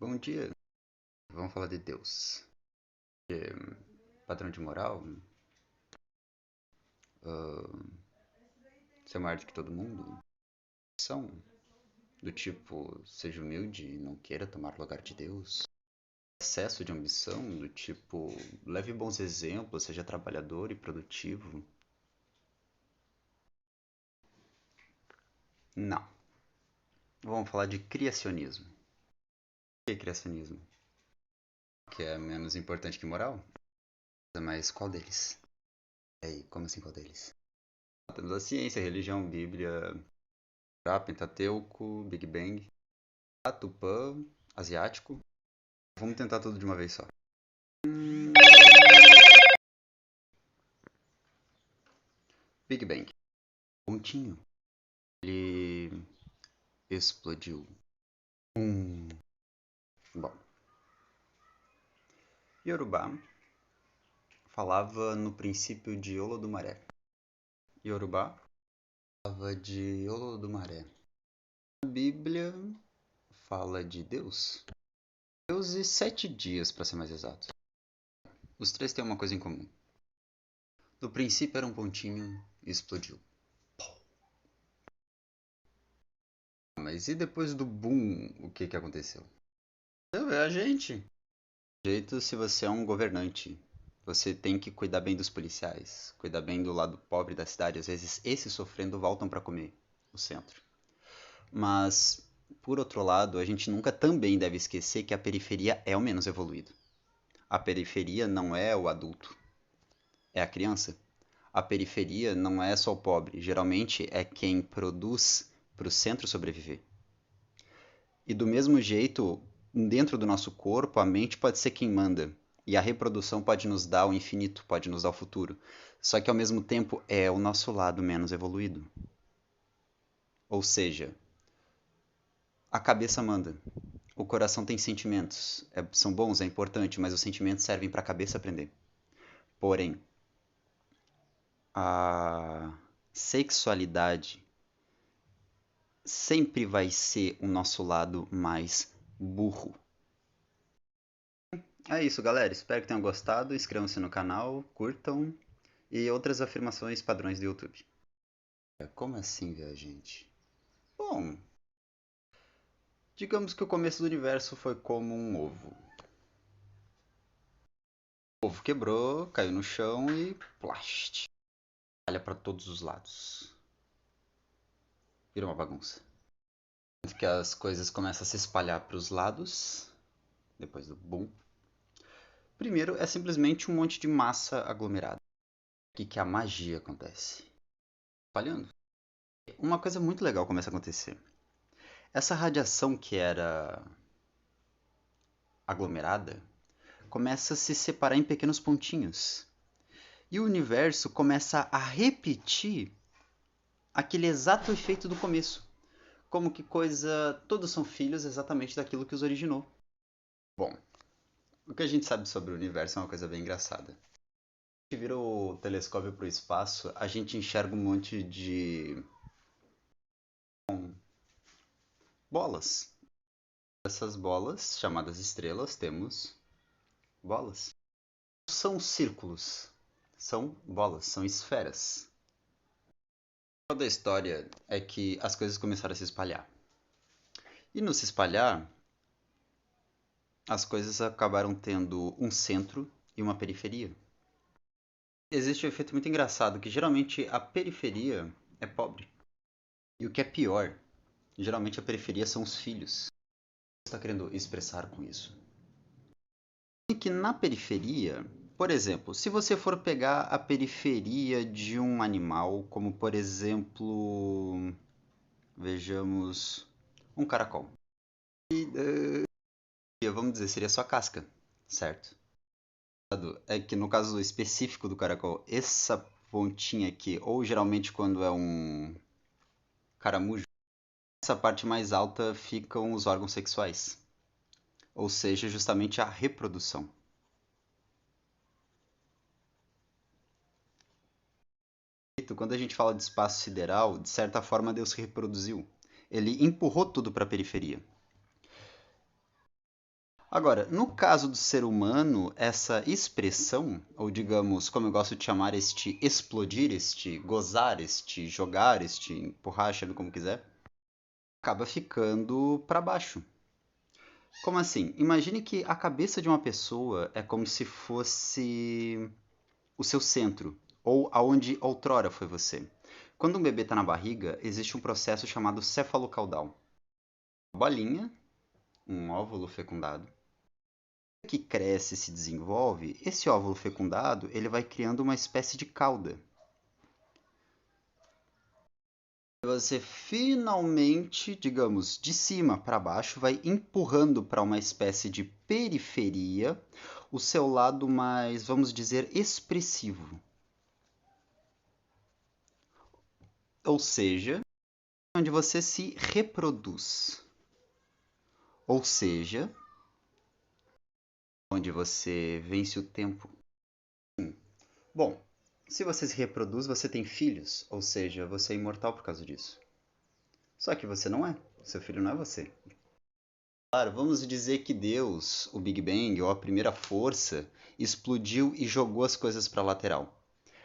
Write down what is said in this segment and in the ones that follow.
Bom dia. Vamos falar de Deus. Padrão de moral? Ser maior do que todo mundo? São do tipo, seja humilde e não queira tomar o lugar de Deus. Excesso de ambição, do tipo, leve bons exemplos, seja trabalhador e produtivo. Não. Vamos falar de criacionismo. O que é criacionismo? Que é menos importante que moral? Mas qual deles? E aí, como assim qual deles? Temos a ciência, a religião, Bíblia, Pentateuco, Big Bang, Tupã, asiático. Vamos tentar tudo de uma vez só. Big Bang. Pontinho. Ele explodiu. Bom, Yorubá falava no princípio de Olodumaré. Yorubá falava de Olodumaré. A Bíblia fala de Deus. Deus e 7 dias, para ser mais exato. Os três têm uma coisa em comum. No princípio era um pontinho e explodiu. Mas e depois do boom, o que aconteceu? É a gente. Jeito se você é um governante. Você tem que cuidar bem dos policiais, cuidar bem do lado pobre da cidade. Às vezes, esses sofrendo voltam para comer o centro. Mas, por outro lado, a gente nunca também deve esquecer que a periferia é o menos evoluído. A periferia não é o adulto, é a criança. A periferia não é só o pobre, geralmente é quem produz para o centro sobreviver. E do mesmo jeito, dentro do nosso corpo, a mente pode ser quem manda. E a reprodução pode nos dar o infinito, pode nos dar o futuro. Só que ao mesmo tempo é o nosso lado menos evoluído. Ou seja, a cabeça manda. O coração tem sentimentos. São bons, é importante, mas os sentimentos servem para a cabeça aprender. Porém, a sexualidade sempre vai ser o nosso lado mais burro. É isso, galera. Espero que tenham gostado. Inscrevam-se no canal, curtam e outras afirmações padrões do YouTube. Como assim, viajante? Bom, digamos que o começo do universo foi como um ovo. O ovo quebrou, caiu no chão e plast. Olha para todos os lados. Vira uma bagunça. Que as coisas começam a se espalhar para os lados, depois do boom. Primeiro é simplesmente um monte de massa aglomerada. O que a magia acontece? Espalhando. Uma coisa muito legal começa a acontecer. Essa radiação que era aglomerada começa a se separar em pequenos pontinhos. E o universo começa a repetir aquele exato efeito do começo. Como que coisa. Todos são filhos exatamente daquilo que os originou. Bom, o que a gente sabe sobre o universo é uma coisa bem engraçada. A gente vira o telescópio para o espaço, a gente enxerga um monte de bolas. Essas bolas, chamadas estrelas, temos bolas. São círculos, são bolas, são esferas. Toda a história é que as coisas começaram a se espalhar. E no se espalhar, as coisas acabaram tendo um centro e uma periferia. Existe um efeito muito engraçado que geralmente a periferia é pobre. E o que é pior, geralmente a periferia são os filhos. O que você está querendo expressar com isso? E que na periferia, por exemplo, se você for pegar a periferia de um animal, como por exemplo, vejamos, um caracol. Vamos dizer, seria só casca, certo? É que no caso específico do caracol, essa pontinha aqui, ou geralmente quando é um caramujo, essa parte mais alta ficam os órgãos sexuais, ou seja, justamente a reprodução. Quando a gente fala de espaço sideral, de certa forma Deus se reproduziu. Ele empurrou tudo para a periferia. Agora, no caso do ser humano, essa expressão, ou digamos, como eu gosto de chamar, este explodir, este gozar, este jogar, este empurrar, chame como quiser, acaba ficando para baixo. Como assim? Imagine que a cabeça de uma pessoa é como se fosse o seu centro, ou aonde outrora foi você. Quando um bebê está na barriga, existe um processo chamado cefalocaudal. Bolinha, um óvulo fecundado, que cresce e se desenvolve, esse óvulo fecundado ele vai criando uma espécie de cauda. Você finalmente, digamos, de cima para baixo, vai empurrando para uma espécie de periferia o seu lado mais, vamos dizer, expressivo. Ou seja, onde você se reproduz. Ou seja, onde você vence o tempo. Bom, se você se reproduz, você tem filhos, ou seja, você é imortal por causa disso. Só que você não é. Seu filho não é você. Claro, vamos dizer que Deus, o Big Bang ou a primeira força, explodiu e jogou as coisas para a lateral.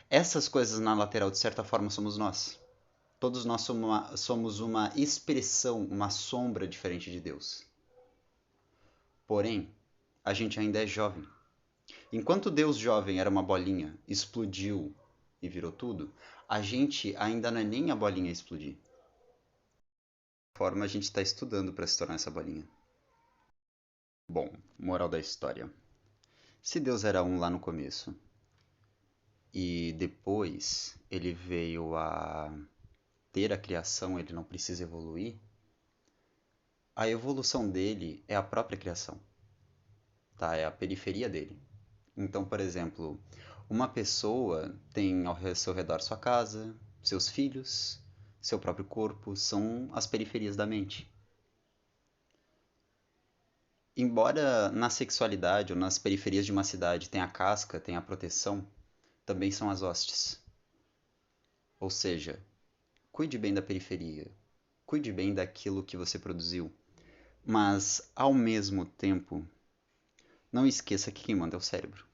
Essas coisas na lateral, de certa forma, somos nós. Todos nós somos uma expressão, uma sombra diferente de Deus. Porém, a gente ainda é jovem. Enquanto Deus jovem era uma bolinha, explodiu e virou tudo, a gente ainda não é nem a bolinha a explodir. Forma a gente está estudando para se tornar essa bolinha. Bom, moral da história. Se Deus era um lá no começo e depois ele veio a ter a criação, ele não precisa evoluir, a evolução dele é a própria criação, tá? É a periferia dele. Então, por exemplo, uma pessoa tem ao seu redor sua casa, seus filhos, seu próprio corpo, são as periferias da mente. Embora na sexualidade ou nas periferias de uma cidade tenha a casca, tenha a proteção, também são as hostes. Ou seja, cuide bem da periferia, cuide bem daquilo que você produziu, mas ao mesmo tempo, não esqueça que quem manda é o cérebro.